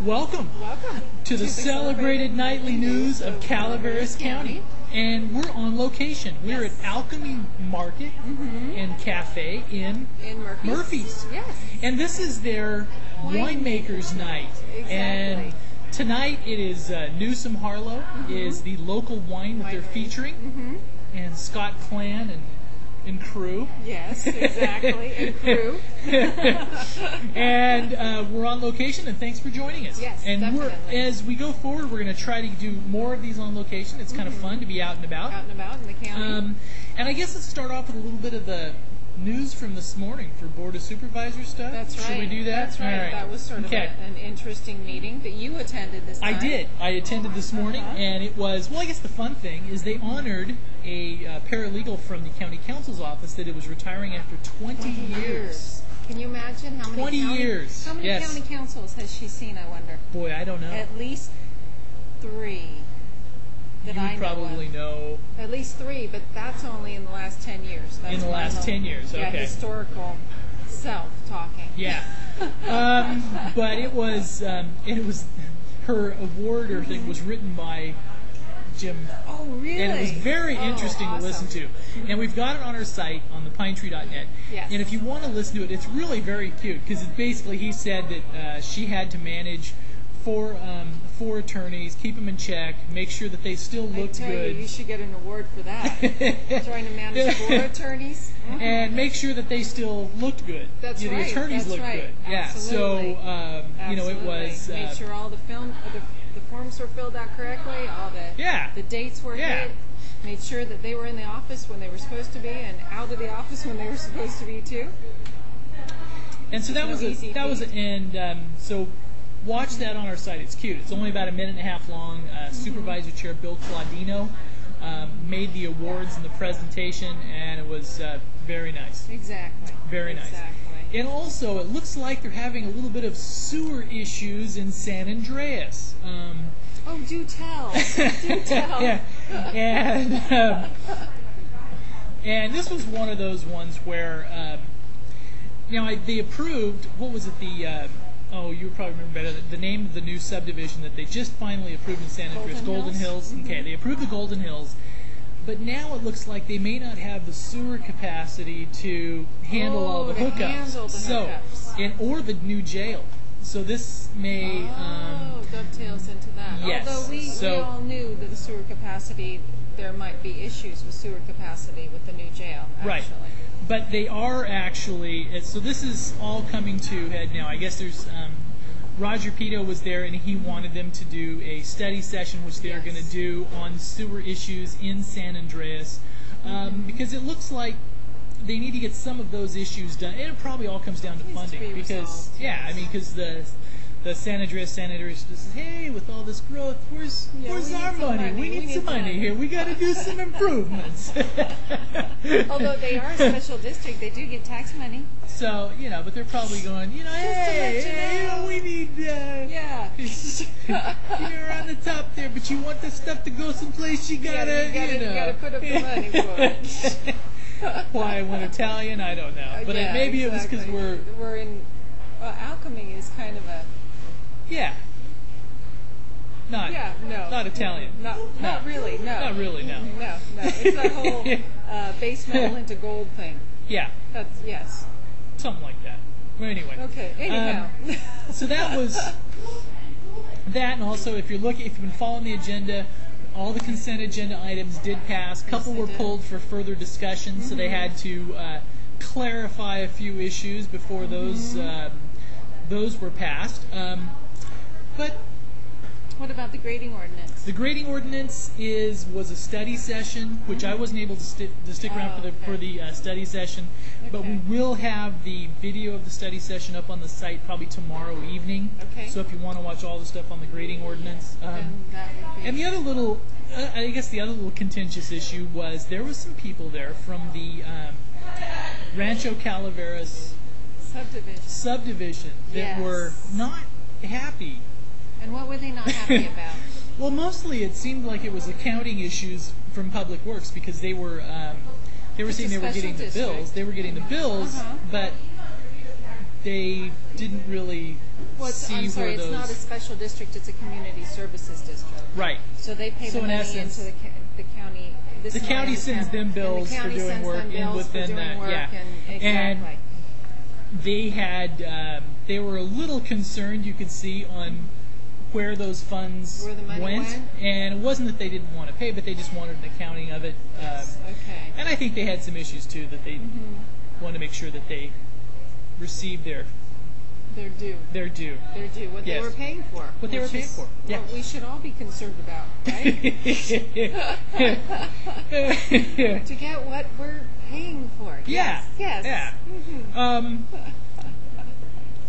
Welcome to the celebrated nightly news of Calaveras County. And we're on location. We're at Alchemy Market and Cafe in Murphy's. Yes. And this is their winemakers night. Exactly. And tonight it is Newsom Harlow is the local wine that they're featuring. And Scott Clan and crew. Yes, exactly, and crew. And we're on location, and thanks for joining us. Yes, and definitely. as we go forward, we're going to try to do more of these on location. It's kind of fun to be out and about. Out and about in the county. And I guess let's start off with a little bit of the news from this morning for Board of Supervisors stuff. That's right. Should we do that? That's right. All right. That was sort of an interesting meeting that you attended this time. I did. I attended this morning, and it was, well, I guess the fun thing is they honored a paralegal from the county council's office that it was retiring after 20 years. Can you imagine how many 20 years. How many county councils has she seen, I wonder? Boy, I don't know. At least 3 that I know of. You probably know. At least 3, but that's only in the last 10 years. That's in the last 10 years, okay. Yeah, historical self talking. Yeah. But it was her award or thing was written by Jim. Oh, really? And it was very interesting to listen to. And we've got it on our site on thepinetree.net. Yes. And if you want to listen to it, it's really very cute because basically he said that she had to manage four attorneys, keep them in check, make sure that they still looked good. You should get an award for that. Trying to manage 4 attorneys. And make sure that they still looked good. That's right. The attorneys looked good. Yeah. Absolutely. So it was. Made sure all the forms were filled out correctly. All the dates were hit. Made sure that they were in the office when they were supposed to be, and out of the office when they were supposed to be too. And so so watch that on our site. It's cute. It's only about a minute and a half long. Supervisor Chair Bill Claudino made the awards and the presentation, and it was very nice. Exactly. Very nice. And also, it looks like they're having a little bit of sewer issues in San Andreas. Oh, do tell. Do tell. Yeah. And this was one of those ones where, they approved, what was it, you probably remember better, the name of the new subdivision that they just finally approved in San Andreas, Golden Hills. Okay, they approved the Golden Hills, but now it looks like they may not have the sewer capacity to handle all the hookups. Or the new jail. So this may... dovetails into that. Yes. Although we all knew that the sewer capacity, there might be issues with sewer capacity with the new jail, actually. Right. But they are actually, so this is all coming to head now. I guess there's, Roger Pito was there and he wanted them to do a study session, which they're going to do on sewer issues in San Andreas, because it looks like they need to get some of those issues done. And it probably all comes down to funding. Because the San Andreas says, hey, with all this growth, where's our money? We need some money here. We got to do some improvements. Although they are a special district, they do get tax money. So, but they're probably going, hey, we need, you're on the top there, but you want the stuff to go someplace, you gotta put up the money for it. Why I went Italian, I don't know. But maybe it was because we're in, Alchemy is kind of a... Not Italian. Not really, no. Not really, no. No. It's that whole base metal into gold thing. Yeah. Yes. Something like that. Well, anyway. Okay, anyhow. So that was that, and also if you've been following the agenda, all the consent agenda items did pass. A couple were pulled for further discussion, so they had to clarify a few issues before those were passed. But what about the grading ordinance? The grading ordinance was a study session, which I wasn't able to stick around for the study session. Okay. But we will have the video of the study session up on the site probably tomorrow evening. Okay. So if you want to watch all the stuff on the grading ordinance. Then that would be... And the other little, contentious issue was there was some people there from the Rancho Calaveras subdivision that were not happy. And what were they not happy about? Well, mostly it seemed like it was accounting issues from Public Works because they were saying they were getting the bills. They were getting the bills, but they didn't really see I'm sorry, where those... it's not a special district, it's a community services district. Right. So they pay the money into the county. The county sends them bills for doing work within that. Yeah. Exactly. And they were a little concerned, you could see, on where those funds went. And it wasn't that they didn't want to pay, but they just wanted an accounting of it. Okay. And I think they had some issues, too, that they wanted to make sure that they received their due. What they were paying for. What they were paying for. Yeah. What we should all be concerned about, right? To get what we're paying for. Yeah. Yes. Yeah.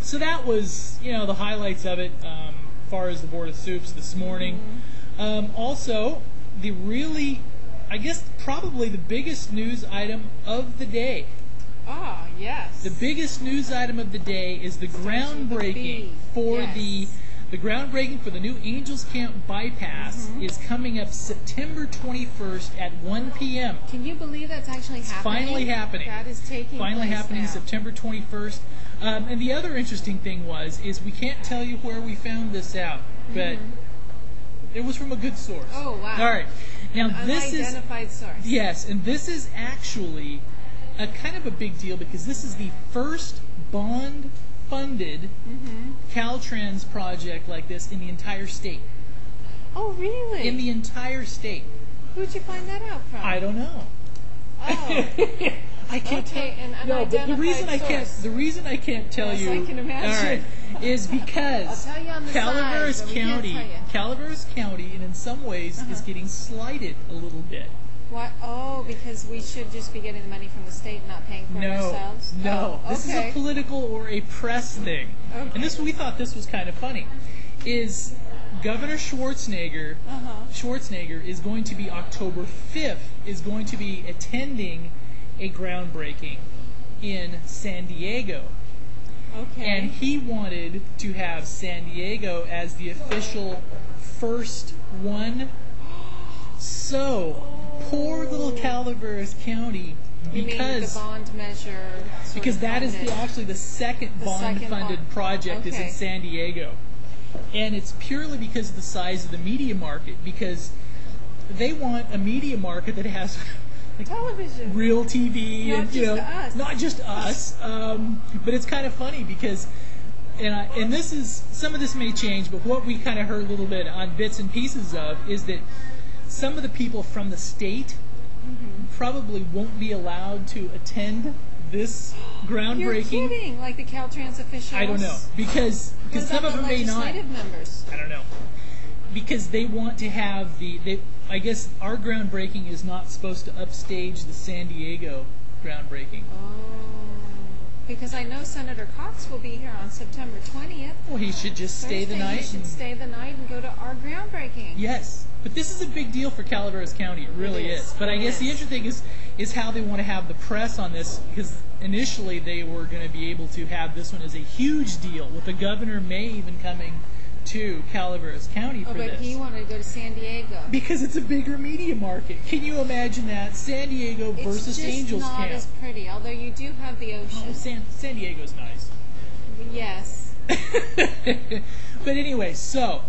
So that was, the highlights of it as far as the Board of Soups this morning. Also, I guess probably the biggest news item of the day. Ah, yes. The biggest news item of the day is the groundbreaking for the groundbreaking for the new Angels Camp bypass is coming up September 21st at 1 p.m. Can you believe that's actually happening? Finally happening. That is taking finally place happening now. September 21st. And the other interesting thing is we can't tell you where we found this out, but it was from a good source. Oh, wow. All right. Now this is unidentified source. Yes, and this is actually a kind of a big deal because this is the first bond-funded Caltrans project like this in the entire state. Oh, really? In the entire state. Who'd you find that out from? I don't know. Oh. I can't tell. No, but the reason I can't tell you. I can imagine. All right, is because I'll tell you on the Calaveras County, and in some ways is getting slighted a little bit. What? Oh, because we should just be getting the money from the state and not paying for it ourselves? No. This is a political or a press thing. Okay. And we thought this was kind of funny. Is Governor Schwarzenegger is going to be October 5th, is going to be attending a groundbreaking in San Diego. Okay. And he wanted to have San Diego as the official first one. So, poor little Calaveras County, because the bond measure. Because that is actually the second bond-funded project is in San Diego. And it's purely because of the size of the media market, because they want a media market that has television, real TV, not just us. But it's kind of funny because, and this is, some of this may change, but what we kind of heard a little bit on bits and pieces of is that some of the people from the state probably won't be allowed to attend this groundbreaking. You're kidding, like the Caltrans officials? I don't know, because some of them may not. Legislative members? I don't know. Because they want to have I guess our groundbreaking is not supposed to upstage the San Diego groundbreaking. Oh, because I know Senator Cox will be here on September 20th. Well, he should just stay the night. He should stay the night and go to our groundbreaking. Yes, but this is a big deal for Calaveras County. It really is. But I guess the interesting thing is how they want to have the press on this, because initially they were going to be able to have this one as a huge deal, with the governor may even coming to Calaveras County for this. But he wanted to go to San Diego. Because it's a bigger media market. Can you imagine that? San Diego versus Angels Camp. It's just not as pretty, although you do have the ocean. Oh, San Diego's nice. Yes. But anyway, so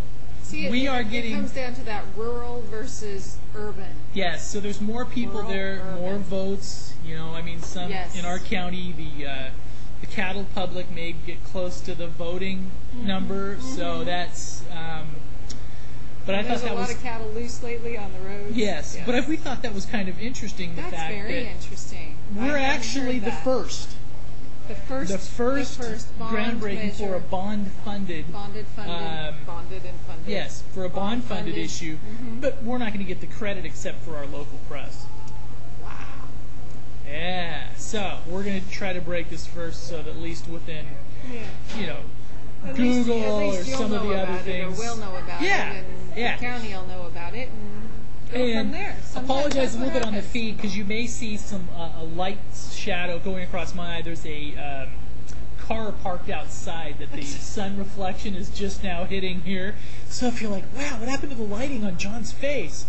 it comes down to that rural versus urban. Yes, so there's more people urban. More votes. Some in our county, the cattle public may get close to the voting number, so that's. But I thought that was. There's a lot of cattle loose lately on the roads. Yes, but we thought that was kind of interesting. The fact that's very interesting. We're actually the first. The first groundbreaking for a bonded and funded. Yes, for a bond-funded issue, but we're not going to get the credit except for our local press. Wow. Yeah, so we're going to try to break this first, so that at least within, Google or some of the other things. Or we'll know about it, and the county will know about it, and go from there. Apologize a little bit on the feed, because you may see some a light shadow going across my eye. There's a car parked outside that the sun reflection is just now hitting here. So if you're like, wow, what happened to the lighting on John's face?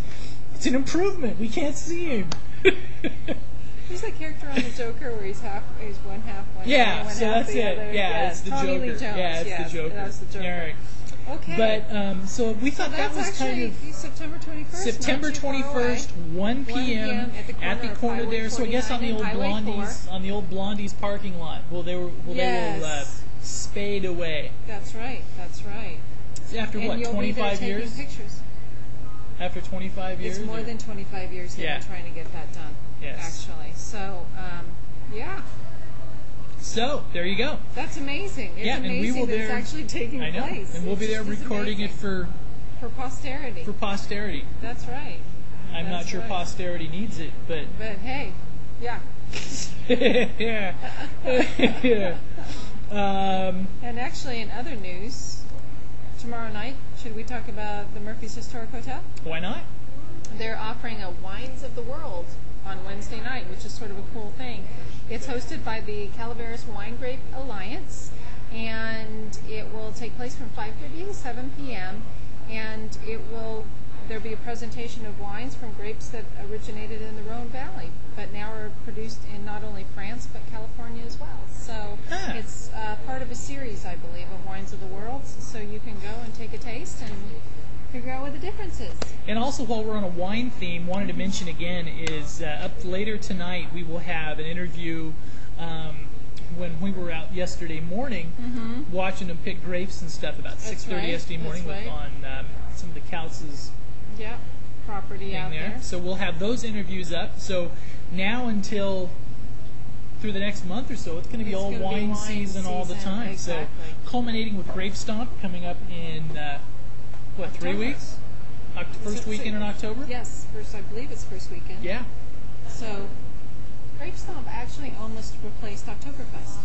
It's an improvement. We can't see him. Who's that character on the Joker where he's one half one yeah, one so half that's the it. other? Yeah, it's the Tommy Joker. Lee Jones. Yeah, it's the Joker. That's the Joker. All right. Okay. But so we thought that was kind of September 21st. September 21st, 1 p.m. at the corner there. So I guess on the old Blondie's parking lot. They will spade away. That's right. After and what, 25 years? Pictures. After 25 years? It's more than 25 years they've been trying to get that done. Yes. Actually. So, yeah. So, there you go. That's amazing. It's amazing and we will that it's actually taking place. And we'll be there recording it for posterity. For posterity. That's right. I'm not sure posterity needs it, but... But hey, yeah. yeah. And actually, in other news, tomorrow night, should we talk about the Murphy's Historic Hotel? Why not? They're offering a Wines of the World on Wednesday night, which is sort of a cool thing. It's hosted by the Calaveras Wine Grape Alliance, and it will take place from 5:30 to 7 p.m., and there'll be a presentation of wines from grapes that originated in the Rhone Valley, but now are produced in not only France, but California as well. So it's part of a series, I believe, of Wines of the World, so you can go and take a taste and figure out what the difference is. And also, while we're on a wine theme, wanted to mention again is up later tonight we will have an interview when we were out yesterday morning watching them pick grapes and stuff about 6:30 yesterday morning on some of the Kautz's property out there. So we'll have those interviews up. So now until through the next month or so, it's going to be all wine season all the time. Exactly. So culminating with Grape Stomp coming up in 3 weeks? First weekend in October? Yes, I believe it's first weekend. Yeah. So Grape Stomp actually almost replaced Oktoberfest.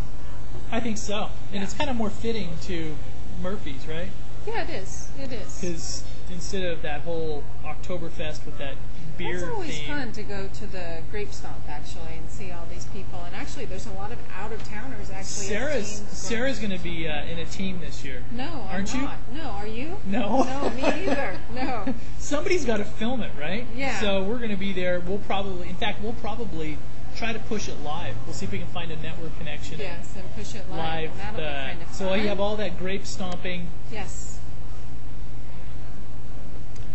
I think so. And it's kind of more fitting to Murphy's, right? Yeah, it is. Because instead of that whole Oktoberfest with that beer theme. It's always fun to go to the Grape Stomp, actually, and see all these people. And actually, there's a lot of out-of-towners, actually. Sarah's going to be in a team this year. No, Aren't you? No, are you? No. No, me neither. No. Somebody's got to film it, right? Yeah. So we're going to be there. We'll probably try to push it live. We'll see if we can find a network connection. Yes, and push it live. And that'll be kind of fun. So you have all that grape stomping. Yes.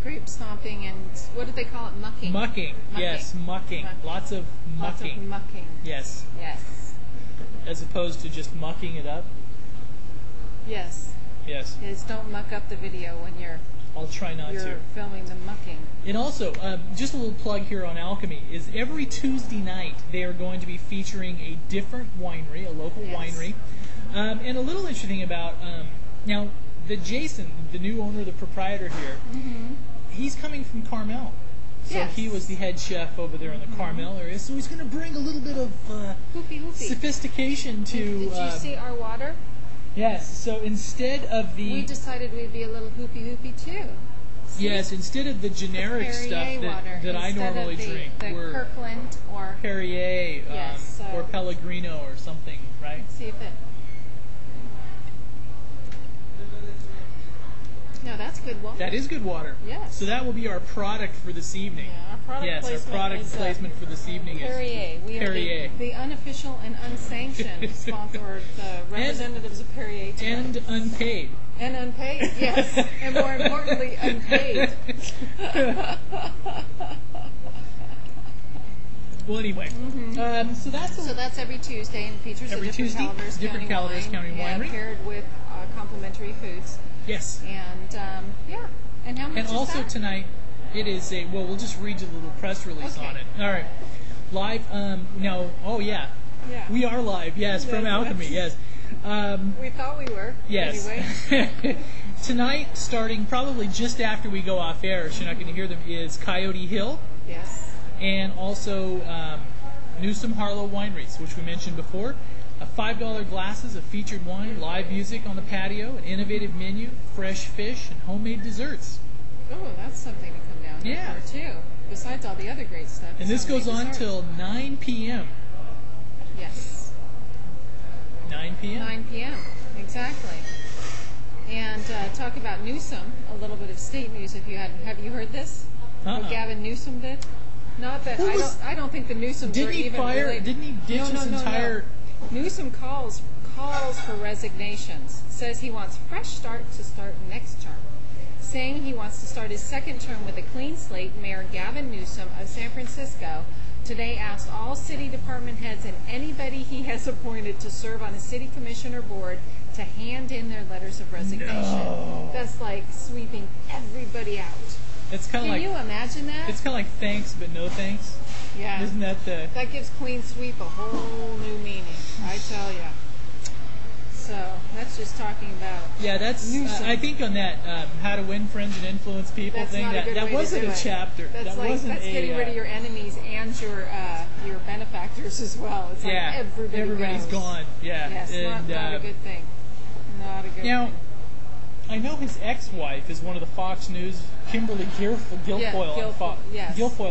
Grape stomping and what did they call it? Mucking. Mucking. Yes, mucking. Lots of mucking. Lots of mucking. Yes. Yes. As opposed to just mucking it up. Yes. Yes. Yes. Don't muck up the video when I'll try not to. You're filming the mucking. And also, just a little plug here on Alchemy is every Tuesday night they are going to be featuring a different winery, a local winery, and a little interesting about now the Jason, the new owner, the proprietor here. He's coming from Carmel. So he was the head chef over there in the Carmel area. So he's going to bring a little bit of sophistication to... Did you see our water? Yes. So instead of the... We decided we'd be a little hoopy too. See? Yes, instead of the generic stuff that I normally drink. The Kirkland or... Perrier or Pellegrino or something, right? Let's see if it... No, that's good water. That is good water. Yes. So that will be our product for this evening. Yeah, our product placement for this evening Perrier. is Perrier. The unofficial and unsanctioned sponsor, the representatives of Perrier tonight. And unpaid. And unpaid, yes. And more importantly, unpaid. Well, anyway, so that's every Tuesday and features a different Calaveras County winery paired with complimentary foods. Yes. And and how much and is also that? Tonight, it is we'll just read you a little press release on it. All right, live. We are live. Yes, from Alchemy. Yes. We thought we were. Yes. Anyway. Tonight, starting probably just after we go off air, so you're not going to hear them, is Coyote Hill. Yes. And also Newsom Harlow Wineries, which we mentioned before. $5 glasses of featured wine, live music on the patio, an innovative menu, fresh fish, and homemade desserts. Oh, that's something to come down here for, too. Besides all the other great stuff. And this goes on till 9 p.m. Yes. 9 p.m. 9 p.m. Exactly. And talk about Newsom, a little bit of state news if you hadn't. Have you heard this? What Gavin Newsom did? Not that I don't think the Newsoms are even related. Didn't he ditch his entire? No. Newsom calls for resignations. Says he wants fresh start to start next term. Saying he wants to start his second term with a clean slate, Mayor Gavin Newsom of San Francisco today asked all city department heads and anybody he has appointed to serve on a city commission or board to hand in their letters of resignation. No. That's like sweeping everybody out. It's kind of like. Can you imagine that? It's kind of like thanks but no thanks. Yeah. Isn't that the? That gives clean sweep a whole new meaning, I tell you. So that's just talking about. Yeah, that's. I think on that how to win friends and influence people that's thing. That wasn't a chapter. That's wasn't that's getting rid of your enemies and your benefactors as well. It's like everybody's gone. Yeah. Yes, and, not a good thing. Not a good thing. I know his ex-wife is one of the Fox News, Kimberly Guilfoyle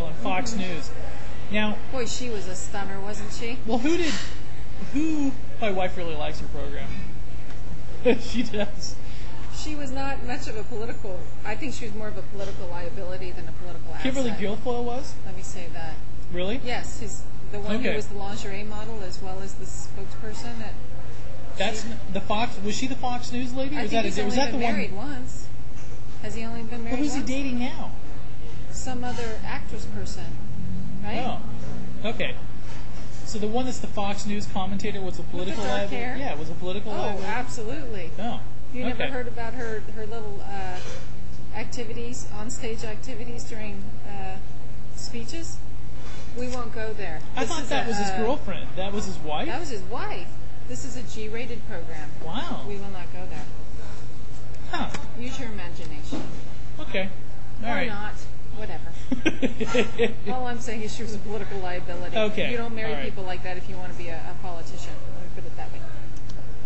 on Fox News. Now, boy, she was a stunner, wasn't she? Well, my wife really likes her program. She does. She was not much of a political. I think she was more of a political liability than a political asset. Kimberly Guilfoyle was? Let me say that. Really? Yes, the one who was the lingerie model as well as the spokesperson at. That's the Fox. Was she the Fox News lady? I think he's only been married once. Has he only been married once? Who's he dating now? Some other actress person, right? Oh, okay. So the one that's the Fox News commentator was a political liability? Hair? Yeah, was a political liability? Oh, absolutely. Oh, You never heard about her little activities, on-stage activities during speeches? We won't go there. I thought that was his girlfriend. That was his wife? That was his wife. This is a G-rated program. Wow. We will not go there. Huh. Use your imagination. Okay. All right. Or not. Whatever. All I'm saying is she was a political liability. Okay. You don't marry people like that if you want to be a politician. Let me put it that way.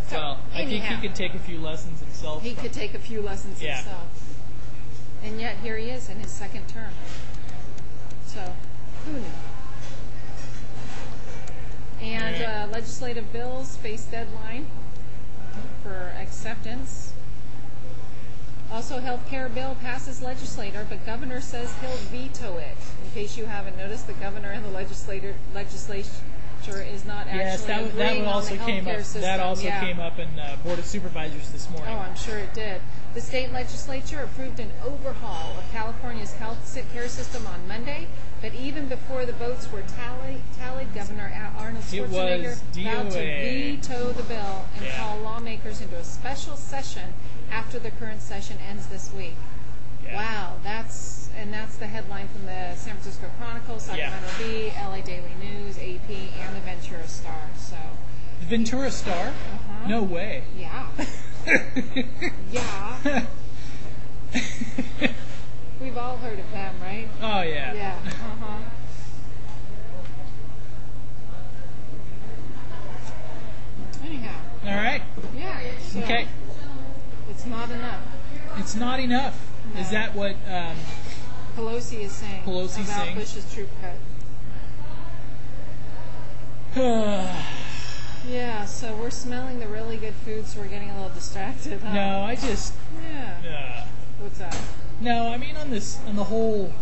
So, well, I think he could take a few lessons himself. He could take a few lessons himself. And yet here he is in his second term. So, who knew? And legislative bills face deadline for acceptance. Also, health care bill passes legislator, but governor says he'll veto it. In case you haven't noticed, the governor and the legislature is not actually agreeing on the health care system. That also came up in Board of Supervisors this morning. Oh, I'm sure it did. The state legislature approved an overhaul of California's health care system on Monday, but even before the votes were tallied, Governor Arnold Schwarzenegger vowed to veto the bill and call lawmakers into a special session after the current session ends this week. Yeah. Wow, that's the headline from the San Francisco Chronicle, Sacramento Bee, LA Daily News, AP, and the Ventura Star. So the Ventura Star? Uh-huh. No way. Yeah. Yeah. We've all heard of them, right? Oh yeah. Yeah. Uh-huh. Anyhow. All right. Yeah. So okay. It's not enough. It's not enough. No. Is that what Pelosi is saying about Bush's troop cut? Yeah, so we're smelling the really good food, so we're getting a little distracted. Huh? No, I just. Yeah. What's that? No, I mean on the whole,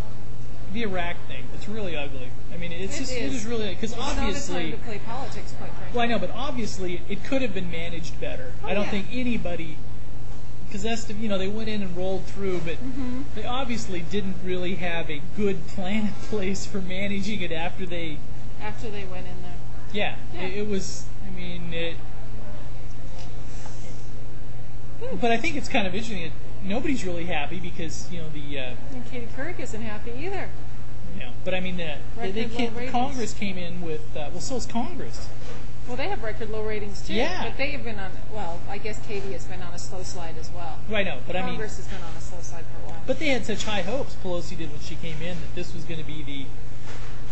the Iraq thing. It's really ugly. I mean, it is really because obviously. It's not a time to play politics, quite frankly. Well, I know, but obviously it could have been managed better. I don't think anybody. Because they went in and rolled through, but they obviously didn't really have a good plan in place for managing it after they went in there. Yeah. It was. I mean, but I think it's kind of interesting that nobody's really happy because the. And Katie Couric isn't happy either. Yeah, but I mean Congress came in with so is Congress. Well, they have record low ratings too. Yeah. But they have been on. Well, I guess Katie has been on a slow slide as well. Right, no, but Congress has been on a slow slide for a while. But they had such high hopes. Pelosi did when she came in that this was going to be the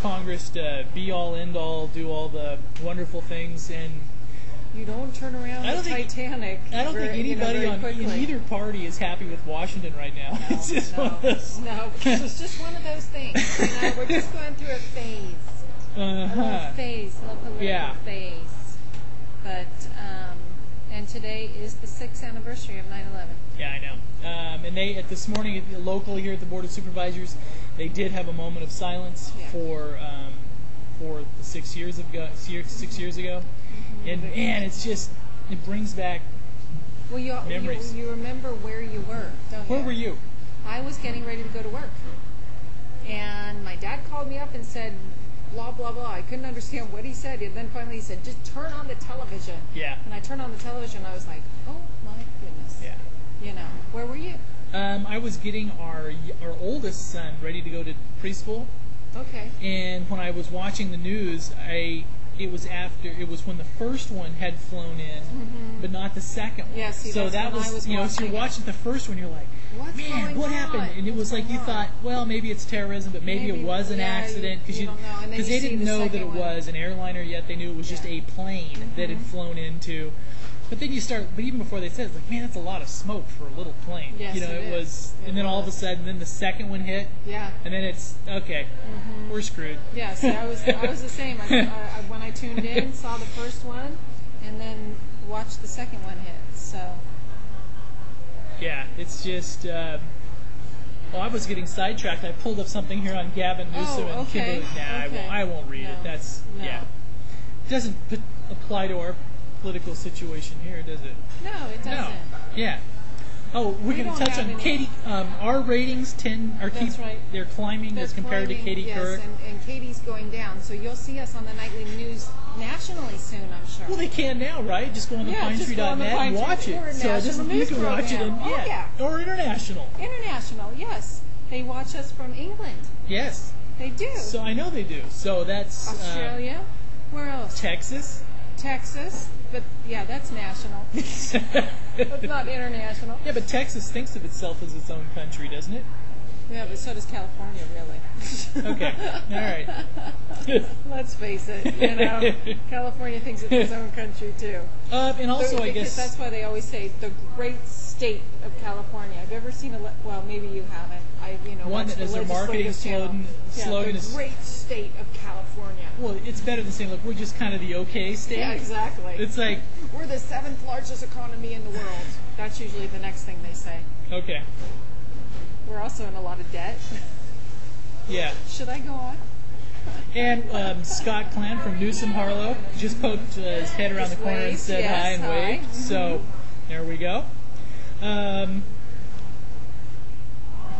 Congress to be all end all, do all the wonderful things, and you don't turn around the Titanic. I don't think anybody in either party is happy with Washington right now. No, it's just no, it's just one of those things. We're just going through a phase. A little political phase. But, and today is the 6th anniversary of 9/11. Yeah, I know. And this morning, locally here at the Board of Supervisors, they did have a moment of silence for the 6 years ago. 6 years ago, and man, it's just it brings back memories. You remember where you were, don't you? Where were you? I was getting ready to go to work, and my dad called me up and said, blah, blah, blah. I couldn't understand what he said, and then finally he said, just turn on the television. Yeah. And I turned on the television, I was like, oh my goodness. Yeah. You know, where were you? I was getting our oldest son ready to go to preschool. Okay. And when I was watching the news, it was when the first one had flown in, but not the second one. Yeah, see, so that's that when I was so you're watching watching the first one, you're like, What's man, going what on? happened? And it was What's like you going thought, on? well, maybe it's terrorism, but maybe it was an accident you don't know. And then because you they see didn't the know that it second one. was an airliner yet. They knew it was just a plane that had flown into. But then but even before they said, it's like, man, that's a lot of smoke for a little plane. Yes, it it was. is. And then all of a sudden, then the second one hit. Yeah. And then it's okay. We're screwed. Yeah. See, I was the same. When I tuned in, saw the first one, and then watched the second one hit. So. Yeah, it's just. I was getting sidetracked. I pulled up something here on Gavin Newsom and Kimberly. Nah, I won't read it. That's It doesn't apply to our political situation here, does it? No, it doesn't. No. Yeah. Oh, we're going to touch on Katie. Our ratings That's right. They're climbing as compared to Katie Couric. Yes, and Katie's going down. So you'll see us on the nightly news nationally soon, I'm sure. Well, they can now, right? Just go on the PineTree.net and watch it. You can watch it or international. International, yes. They watch us from England. Yes. They do. So I know they do. So that's Australia. Where else? Texas. But yeah, that's national. That's not international. Yeah, but Texas thinks of itself as its own country, doesn't it? Yeah, but so does California, really. Okay, all right. Let's face it, California thinks it's its own country too. And also, I guess that's why they always say the great state of California. I've ever seen well, maybe you haven't. One that is their marketing slogan is the great state of California. Well, it's better than saying, look, we're just kind of the okay state. Yeah, exactly. It's like we're the 7th largest economy in the world. That's usually the next thing they say. Okay. We're also in a lot of debt. Yeah. Should I go on? And Scott Clan from Newsom Harlow just poked his head around the corner and said hi and waved. Mm-hmm. So there we go.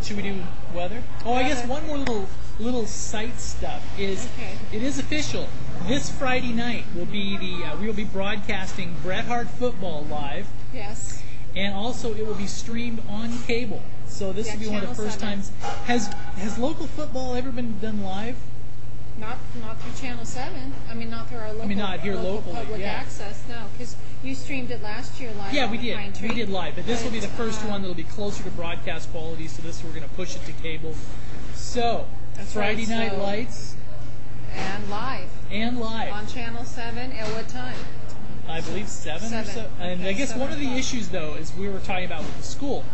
Should we do weather? Oh, I guess one more little site stuff is it is official. This Friday night will be we will be broadcasting Bret Hart football live. Yes. And also it will be streamed on cable. So this will be one of the first times. Has local football ever been done live? Not through Channel 7. I mean, not through our local. Not here locally. Public access. No, because you streamed it last year live. Yeah, we did. PineTree. We did live, but this will be the first one that will be closer to broadcast quality. So we're going to push it to cable. So Friday Night Lights and live on Channel 7 at what time? I believe 7 or so. And I guess one of the issues, though, is we were talking about with the school,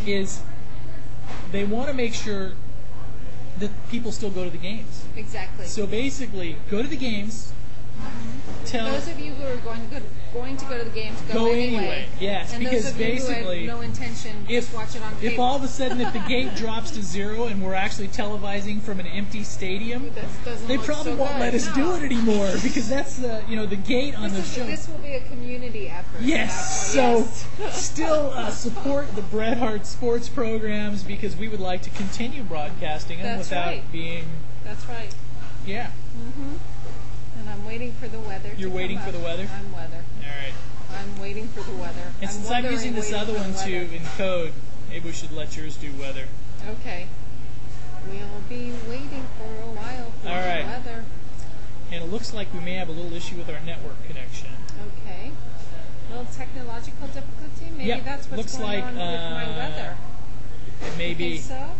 is they want to make sure that people still go to the games. Exactly. So basically, go to the games. Those of you who are going to go to the games, go anyway. Yes, and because those of basically, you who have no intention, just watch it on cable. If all of a sudden if the gate drops to 0 and we're actually televising from an empty stadium, they probably won't let us do it anymore because that's the gate on the show. This will be a community effort. Yes. So still support the Bret Hart sports programs because we would like to continue broadcasting them without being. That's right. Yeah. Mhm. And I'm waiting for the weather. You're waiting for the weather? I'm weather. All right. I'm waiting for the weather. And since I'm using this other one to encode, maybe we should let yours do weather. Okay. We'll be waiting for a while for the weather. And it looks like we may have a little issue with our network connection. Okay. A little technological difficulty? Maybe that's what's going on with my weather. It may be. Think so?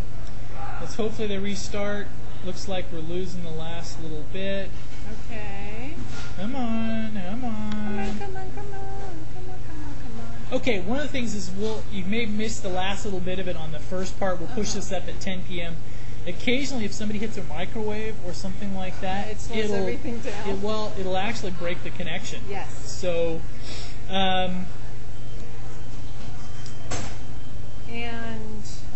Let's hopefully they restart. Looks like we're losing the last little bit. Okay. Come on. Come on. Okay, one of the things is you may miss the last little bit of it on the first part. We'll push this up at 10 p.m. Occasionally, if somebody hits a microwave or something like that, it slows everything down. It'll actually break the connection. Yes. So, and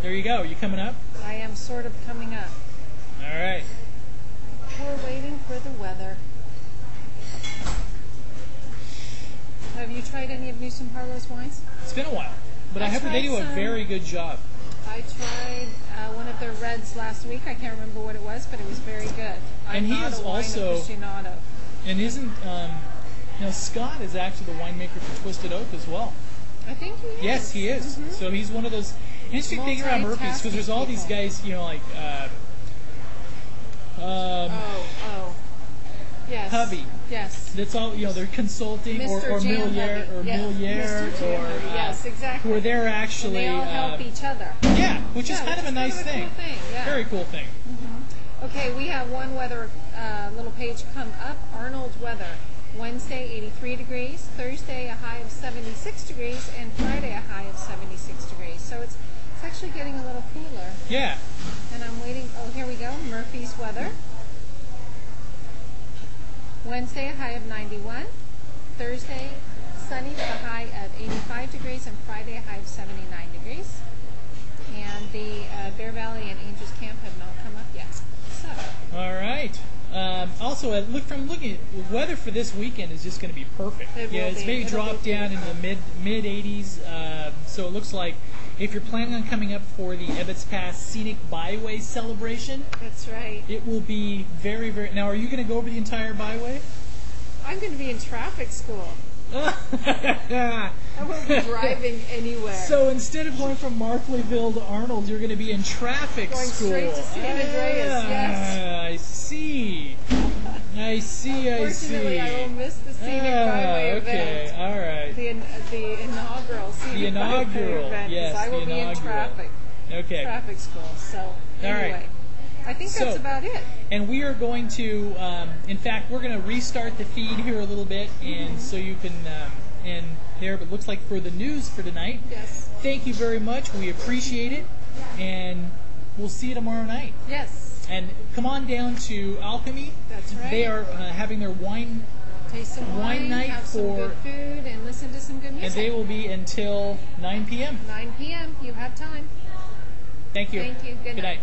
there you go. Are you coming up? I am sort of coming up. All right. We're waiting for the weather. Have you tried any of Newsom Harlow's wines? It's been a while, but I heard they do a very good job. I tried one of their reds last week. I can't remember what it was, but it was very good. And he is also, and isn't, Scott is actually the winemaker for Twisted Oak as well. I think he is. Yes, he is. Mm-hmm. So he's one of those interesting things around Murphy's, because there's all these guys, yes. Hubby. Yes. That's all, they're consulting or Milliere or yes, exactly. Where they're actually and they all help each other. Yeah, which is kind of a nice thing. Cool thing. Yeah. Very cool thing. Mm-hmm. Okay, we have one weather little page come up. Arnold weather. Wednesday 83 degrees, Thursday a high of 76 degrees, and Friday a high of 76 degrees. So it's actually getting a little cooler. Yeah. And I'm waiting. Oh, here we go. Murphy's weather. Wednesday, a high of 91. Thursday, sunny with a high of 85 degrees, and Friday, a high of 79 degrees. And the Bear Valley and Angels Camp have not come up yet. So. All right. Also, looking at weather for this weekend is just going to be perfect. It's maybe dropped down into the mid 80s. So it looks like if you're planning on coming up for the Ebbets Pass Scenic Byway celebration, that's right. It will be very, very. Now, are you going to go over the entire byway? I'm going to be in traffic school. I won't be driving anywhere. So instead of going from Markleyville to Arnold, you're going to be in traffic school. Going straight to San Andreas, yes. I see. Unfortunately, I will miss the Scenic Byway event. Okay, all right. The inaugural Scenic Byway event. Yes, I will be in traffic. Okay. Traffic school. So anyway, right. I think that's about it. And we are going to, in fact, we're going to restart the feed here a little bit, and so you can, and there. But it looks like for the news for tonight. Yes. Thank you very much. We appreciate it, and we'll see you tomorrow night. Yes. And come on down to Alchemy. That's right. They are having their taste some wine night have some good food, and listen to some good music. And they will be until 9 p.m. 9 p.m. You have time. Thank you. Thank you. Good night.